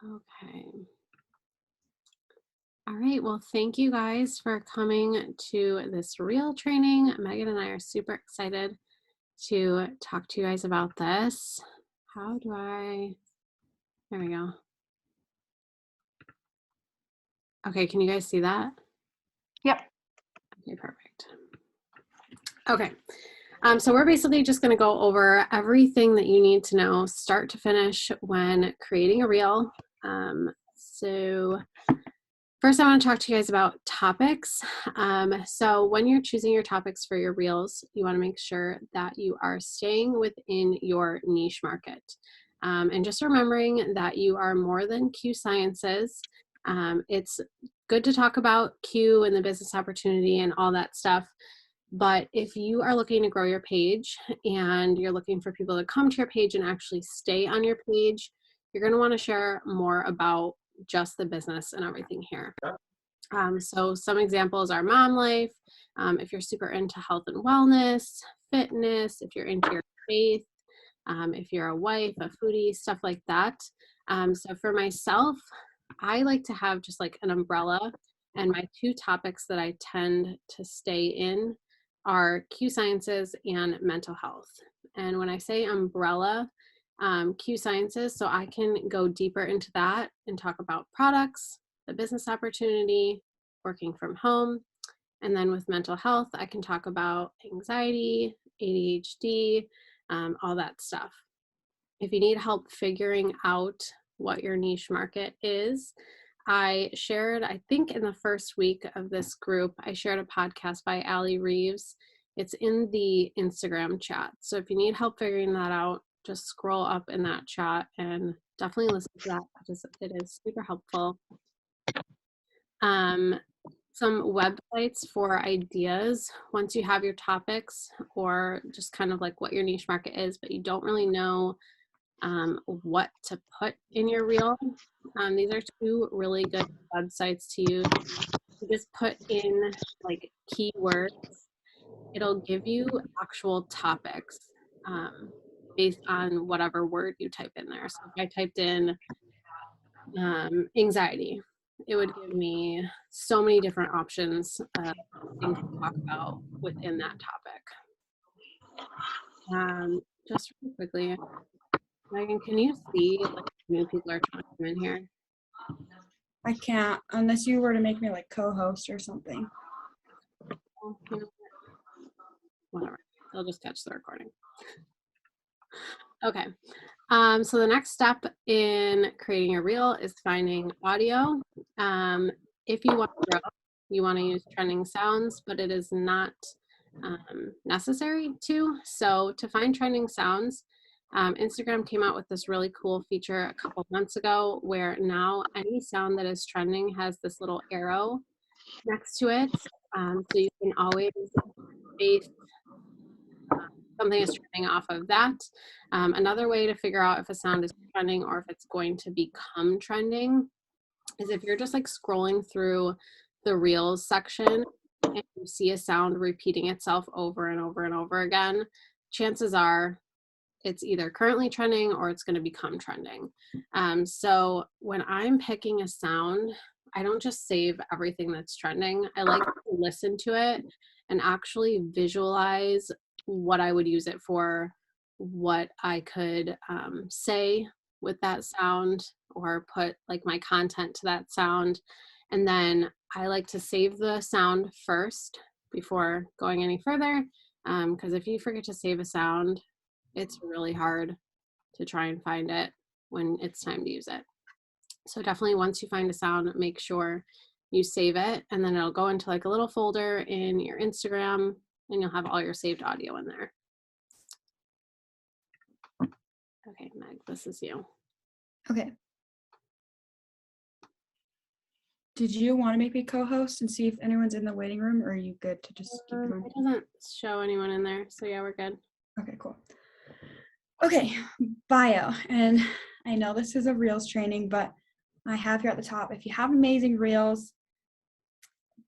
Okay. All right. Well, thank you guys for coming to this reel training. Megan and I are super excited to talk to you guys about this. There we go. Okay. Can you guys see that? Yep. Okay, perfect. Okay. So we're basically just going to go over everything that you need to know start to finish when creating a reel. So first I want to talk to you guys about topics. So when you're choosing your topics for your reels, you want to make sure that you are staying within your niche market. And just remembering that you are more than Q Sciences. It's good to talk about Q and the business opportunity and all that stuff. But if you are looking to grow your page and you're looking for people to come to your page and actually stay on your page, you're going to want to share more about just the business and everything here. So some examples are mom life, if you're super into health and wellness, fitness, if you're into your faith, if you're a wife, a foodie, stuff like that. So for myself, I like to have just like an umbrella, and my two topics that I tend to stay in are Q Sciences and mental health. And when I say umbrella, Q Sciences, so I can go deeper into that and talk about products, the business opportunity, working from home. And then with mental health, I can talk about anxiety, ADHD, all that stuff. If you need help figuring out what your niche market is, I shared, I think in the first week of this group, I shared a podcast by Allie Reeves. It's in the Instagram chat. So if you need help figuring that out, just scroll up in that chat and definitely listen to that because it is super helpful. Some websites for ideas once you have your topics or just kind of like what your niche market is, but you don't really know what to put in your reel. These are two really good websites to use. You just put in like keywords. It'll give you actual topics based on whatever word you type in there. So if I typed in anxiety, it would give me so many different options of things to talk about within that topic. Just really quickly, Megan, can you see like new people are trying to come in here? I can't unless you were to make me like co-host or something. Whatever, they'll just catch the recording. Okay, so the next step in creating a reel is finding audio. If you want to grow, you want to use trending sounds, but it is not necessary to. So to find trending sounds, Instagram came out with this really cool feature a couple months ago where now any sound that is trending has this little arrow next to it. So you can always base something is trending off of that. Another way to figure out if a sound is trending or if it's going to become trending is if you're just like scrolling through the Reels section and you see a sound repeating itself over and over and over again, chances are it's either currently trending or it's going to become trending. So when I'm picking a sound, I don't just save everything that's trending. I like to listen to it and actually visualize what I would use it for, what I could say with that sound or put like my content to that sound. And then I like to save the sound first before going any further. Because if you forget to save a sound, it's really hard to try and find it when it's time to use it. So definitely once you find a sound, make sure you save it, and then it'll go into like a little folder in your Instagram and you'll have all your saved audio in there. Okay, Meg, this is you. Okay. Did you want to make me co-host and see if anyone's in the waiting room, or are you good to just keep going? It doesn't show anyone in there, so yeah, we're good. Okay, cool. Okay, bio. And I know this is a Reels training, but I have here at the top, if you have amazing Reels,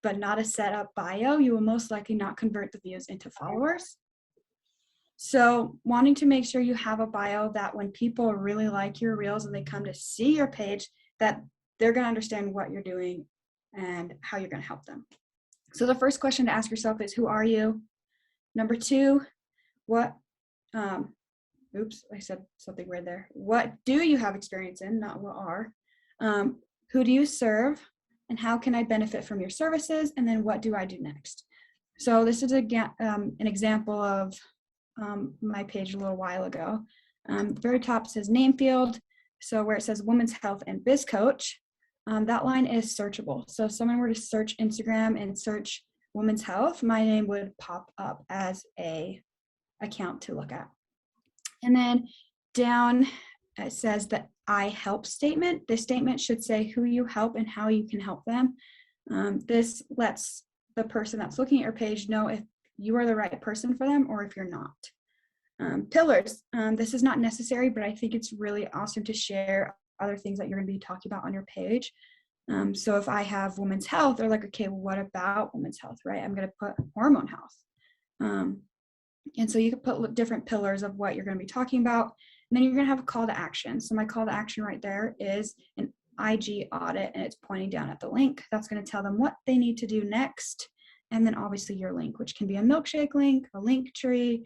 but not a set up bio, you will most likely not convert the views into followers. So wanting to make sure you have a bio that when people really like your Reels and they come to see your page, that they're going to understand what you're doing and how you're going to help them. So the first question to ask yourself is, who are you? Number 2, what, oops, I said something weird there. What do you have experience in, not what are? Who do you serve? And how can I benefit from your services? And then what do I do next? So this is an example of my page a little while ago. The very top says name field. So where it says Women's Health and Biz Coach, that line is searchable. So if someone were to search Instagram and search Women's Health, my name would pop up as a account to look at. And then down it says the I help statement. This statement should say who you help and how you can help them. This lets the person that's looking at your page know if you are the right person for them or if you're not. Pillars. This is not necessary, but I think it's really awesome to share other things that you're going to be talking about on your page. So if I have women's health, they're like, okay, well, what about women's health, right? I'm going to put hormone health. And so you can put different pillars of what you're going to be talking about. And then you're going to have a call to action. So my call to action right there is an IG audit, and it's pointing down at the link. That's going to tell them what they need to do next. And then obviously your link, which can be a milkshake link, a link tree.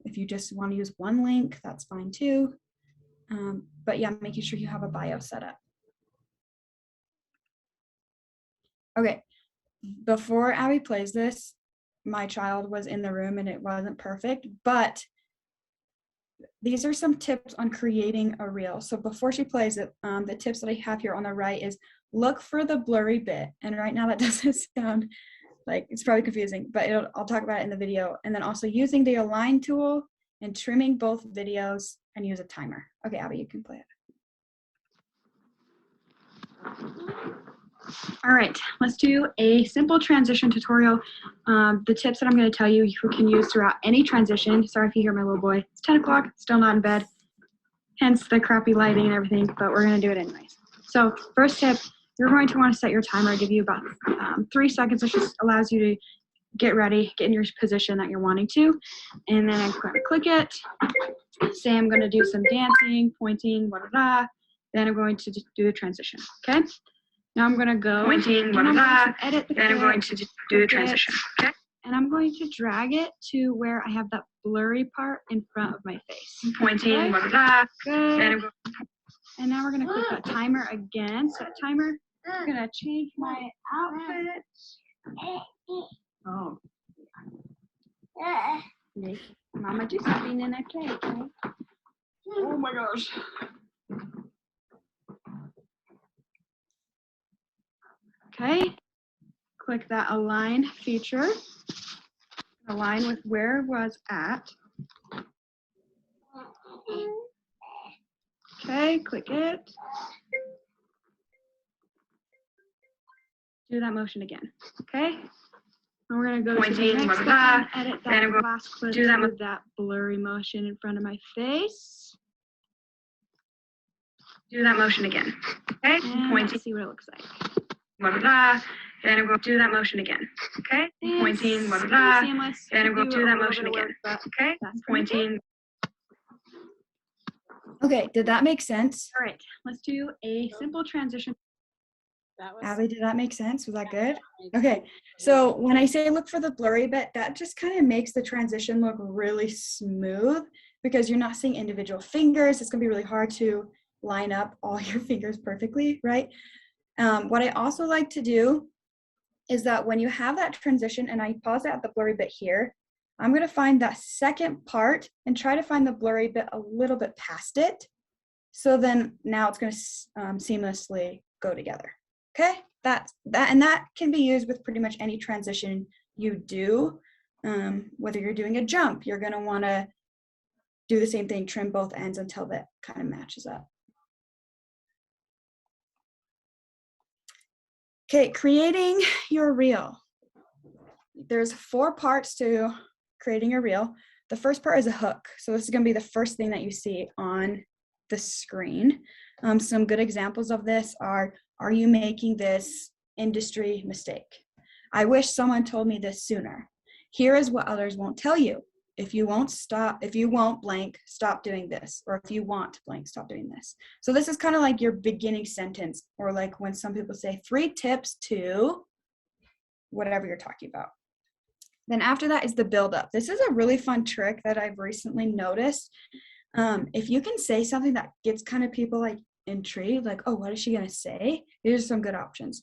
If you just want to use one link, that's fine too. But yeah, making sure you have a bio set up. Okay, before Abby plays this, my child was in the room and it wasn't perfect, but these are some tips on creating a reel. So before she plays it, the tips that I have here on the right is look for the blurry bit. And right now that doesn't sound like, it's probably confusing, but I'll talk about it in the video. And then also using the align tool and trimming both videos and use a timer. Okay, Abby, you can play it. All right, let's do a simple transition tutorial. The tips that I'm going to tell you, you can use throughout any transition. Sorry if you hear my little boy. It's 10 o'clock, still not in bed, hence the crappy lighting and everything, but we're going to do it anyways. So first tip, you're going to want to set your timer. Give you about 3 seconds. It just allows you to get ready, get in your position that you're wanting to. And then I'm going to click it. Say I'm going to do some dancing, pointing, blah, blah, blah. Then I'm going to do the transition, okay? Now I'm going to go pointing, blah, blah, blah. Edit the then I'm going to do the transition, okay? And I'm going to drag it to where I have that blurry part in front of my face. Pointing, okay? Blah, blah, blah. Good. Then I'm going and now we're going to click that timer again. Set timer. I'm going to change my outfit. Oh. Make Mama do something and I play, okay? Oh my gosh. Okay. Click that align feature. Align with where it was at. Okay, click it. Do that motion again. Okay. And we're gonna go to the next one, edit that last clip with that blurry motion in front of my face. Do that motion again. Okay. And let's see what it looks like. Blah, blah, blah. Then I'm going to do that motion again. Okay. And pointing. Blah, blah, blah. Seamless. Then I'm going to do that motion again. Okay. That's pointing. Okay. Did that make sense? All right. Let's do a simple transition. Abby, did that make sense? Was that good? Okay, so when I say look for the blurry bit, that just kind of makes the transition look really smooth because you're not seeing individual fingers. It's gonna be really hard to line up all your fingers perfectly, right? What I also like to do is that when you have that transition, and I pause it at the blurry bit here, I'm gonna find that second part and try to find the blurry bit a little bit past it. So then now it's gonna seamlessly go together. Okay, that can be used with pretty much any transition you do. Whether you're doing a jump, you're going to want to do the same thing, trim both ends until that kind of matches up. Okay, creating your reel. There's 4 parts to creating a reel. The first part is a hook. So this is going to be the first thing that you see on the screen. Some good examples of this are you making this industry mistake? I wish someone told me this sooner. Here is what others won't tell you. if you won't blank, stop doing this. Or if you want blank, stop doing this. So this is kind of like your beginning sentence, or like when some people say 3 tips to whatever you're talking about. Then after that is the build up. This is a really fun trick that I've recently noticed. If you can say something that gets kind of people like intrigued, like, oh, what is she gonna say? Here's some good options.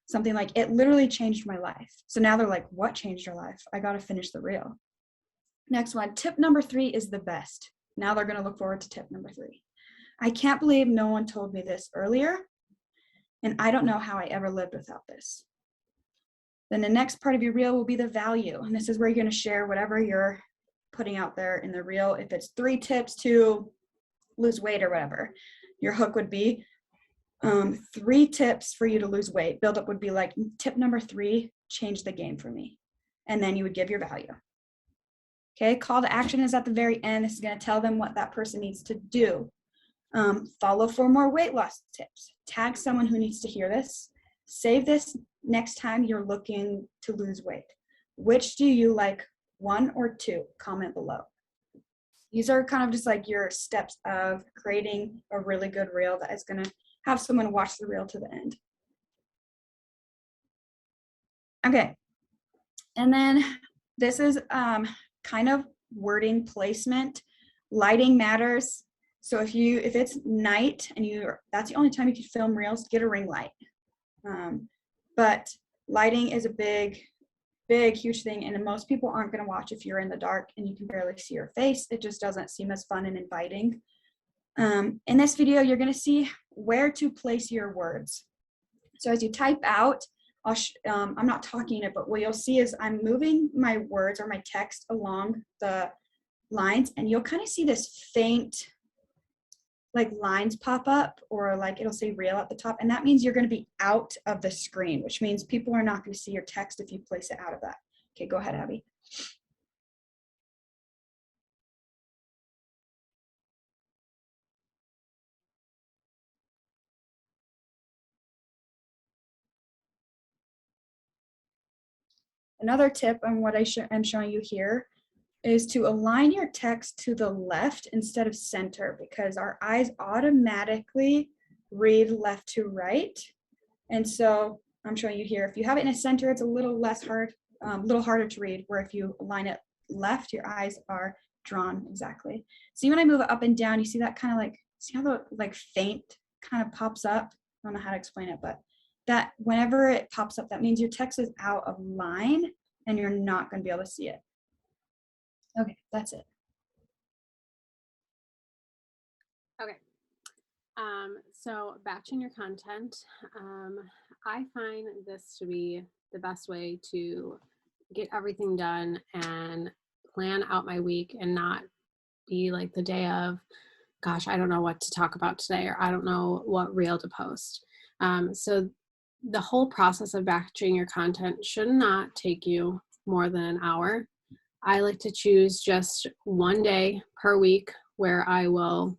Something like, it literally changed my life. So now they're like, what changed your life? I gotta finish the reel. Next one, tip number 3 is the best. Now they're gonna look forward to tip number 3. I can't believe no one told me this earlier, and I don't know how I ever lived without this. Then the next part of your reel will be the value. And this is where you're going to share whatever you're putting out there in the reel. If it's 3 tips to lose weight or whatever, your hook would be 3 tips for you to lose weight. Build up would be like, tip number 3, change the game for me. And then you would give your value. Okay, call to action is at the very end. This is going to tell them what that person needs to do. Follow for more weight loss tips. Tag someone who needs to hear this. Save this next time you're looking to lose weight. Which do you like, 1 or 2? Comment below. These are kind of just like your steps of creating a really good reel that is going to have someone watch the reel to the end. Okay. And then this is kind of wording placement. Lighting matters. So if it's night and that's the only time you can film reels, get a ring light. But lighting is a big, huge thing, and most people aren't going to watch if you're in the dark and you can barely see your face. It just doesn't seem as fun and inviting. In this video, you're going to see where to place your words. So as you type out, I'm not talking it, but what you'll see is I'm moving my words or my text along the lines, and you'll kind of see this faint like lines pop up, or like it'll say reel at the top, and that means you're going to be out of the screen, which means people are not going to see your text if you place it out of that. Okay, go ahead, Abby. Another tip on what I'm showing you here is to align your text to the left instead of center, because our eyes automatically read left to right. And so I'm showing you here, if you have it in a center, it's a little harder to read, where if you align it left, your eyes are drawn exactly. See, when I move it up and down, you see that kind of like, see how the like faint kind of pops up? I don't know how to explain it, but that whenever it pops up, that means your text is out of line and you're not going to be able to see it. Okay, that's it. Okay. So batching your content, I find this to be the best way to get everything done and plan out my week and not be like the day of, gosh, I don't know what to talk about today, or I don't know what reel to post. So the whole process of batching your content should not take you more than an hour. I like to choose just one day per week where I will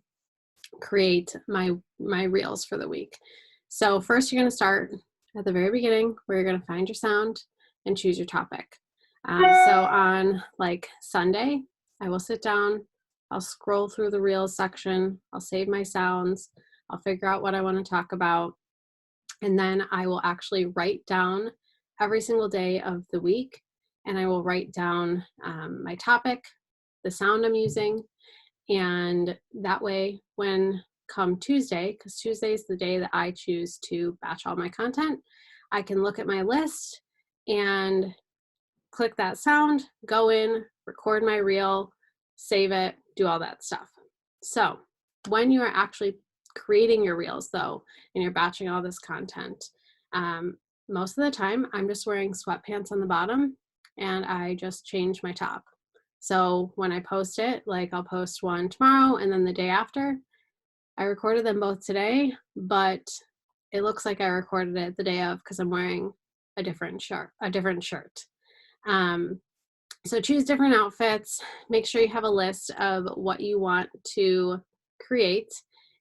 create my reels for the week. So first you're going to start at the very beginning, where you're going to find your sound and choose your topic. So on like Sunday, I will sit down, I'll scroll through the reels section, I'll save my sounds, I'll figure out what I want to talk about, and then I will actually write down every single day of the week, and I will write down my topic, the sound I'm using, and that way when come Tuesday, because Tuesday is the day that I choose to batch all my content, I can look at my list and click that sound, go in, record my reel, save it, do all that stuff. So when you are actually creating your reels though, and you're batching all this content, most of the time I'm just wearing sweatpants on the bottom and I just change my top. So when I post it, like I'll post one tomorrow and then the day after, I recorded them both today, but it looks like I recorded it the day of because I'm wearing a different shirt. So choose different outfits, make sure you have a list of what you want to create.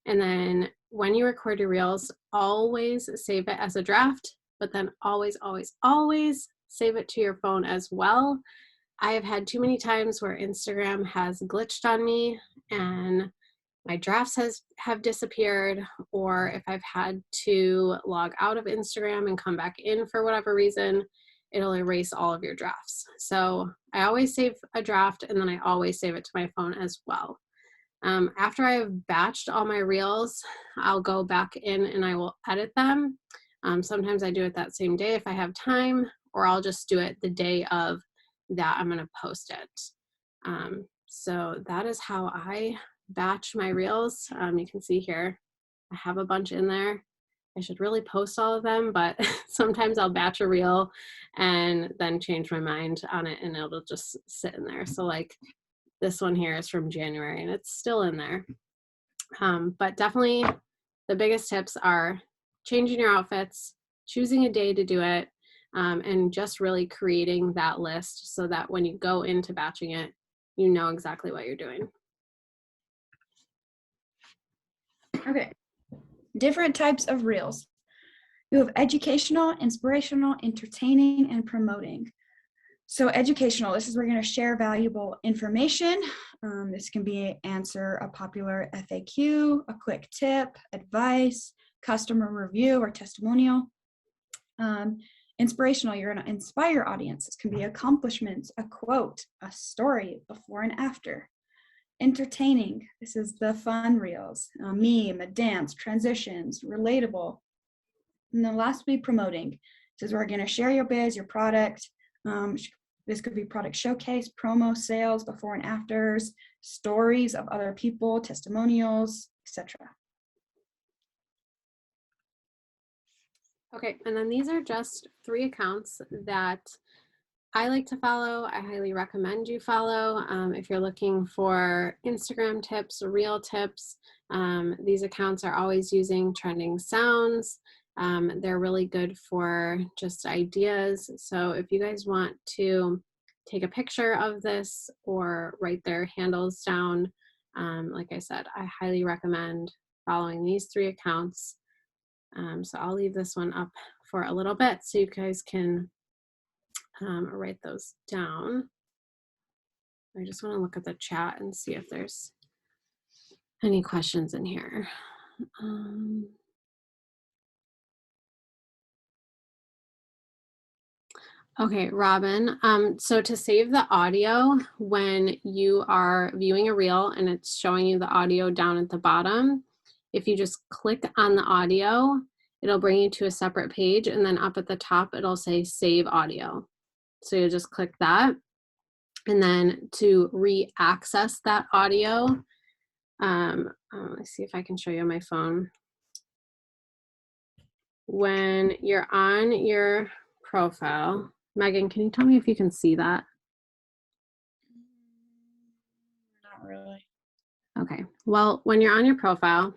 And then when you record your reels, always save it as a draft, but then always, always, always save it to your phone as well. I have had too many times where Instagram has glitched on me and my drafts have disappeared, or if I've had to log out of Instagram and come back in for whatever reason, it'll erase all of your drafts. So I always save a draft, and then I always save it to my phone as well. After I've batched all my reels, I'll go back in and I will edit them. Sometimes I do it that same day if I have time, or I'll just do it the day of that I'm going to post it. So that is how I batch my reels. You can see here, I have a bunch in there. I should really post all of them, but sometimes I'll batch a reel and then change my mind on it and it'll just sit in there. So like this one here is from January and it's still in there. But definitely the biggest tips are changing your outfits, choosing a day to do it, and just really creating that list so that when you go into batching it, you know exactly what you're doing. Okay, different types of reels. You have educational, inspirational, entertaining, and promoting. So educational, this is where you're going to share valuable information. This can be answer a popular FAQ, a quick tip, advice, customer review, or testimonial. Inspirational, you're going to inspire audience. This can be accomplishments, a quote, a story, before and after. Entertaining, this is the fun reels, a meme, a dance, transitions, relatable. And then lastly, promoting. This is where we're going to share your biz, your product. This could be product showcase, promo, sales, before and afters, stories of other people, testimonials, etc. Okay, and then these are just 3 accounts that I like to follow. I highly recommend you follow. If you're looking for Instagram tips, reel tips, these accounts are always using trending sounds. They're really good for just ideas. So if you guys want to take a picture of this or write their handles down, like I said, I highly recommend following these 3 accounts. So I'll leave this one up for a little bit so you guys can write those down. I just want to look at the chat and see if there's any questions in here. Okay, Robin. So to save the audio when you are viewing a reel and it's showing you the audio down at the bottom, if you just click on the audio, it'll bring you to a separate page, and then up at the top, it'll say save audio. So you just click that. And then to re-access that audio, let's see if I can show you on my phone. When you're on your profile, Megan, can you tell me if you can see that? Not really. Okay, well, when you're on your profile,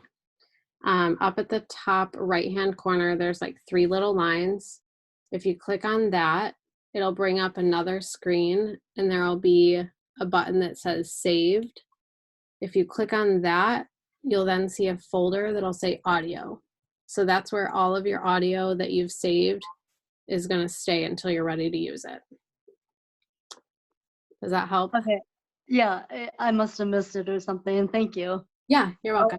up at the top right-hand corner, there's like 3 little lines. If you click on that, it'll bring up another screen and there'll be a button that says saved. If you click on that, you'll then see a folder that'll say audio. So that's where all of your audio that you've saved is going to stay until you're ready to use it. Does that help? Okay. Yeah, I must have missed it or something. Thank you. Yeah, you're welcome.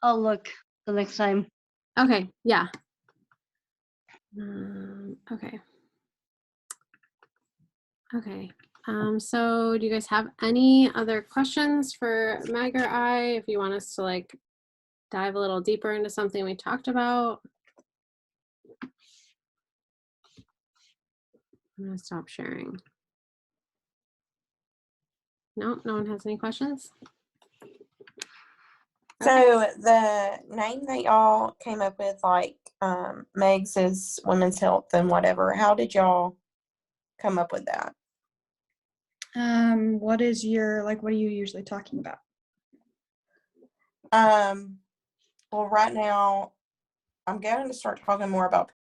I'll look the next time. Okay, yeah. Okay. Okay. So do you guys have any other questions for Meg or I, if you want us to like dive a little deeper into something we talked about? I'm gonna stop sharing. No, no one has any questions? So the name that y'all came up with, like Meg's is women's health and whatever, how did y'all come up with that? What is your, like, what are you usually talking about? Well, right now I'm going to start talking more about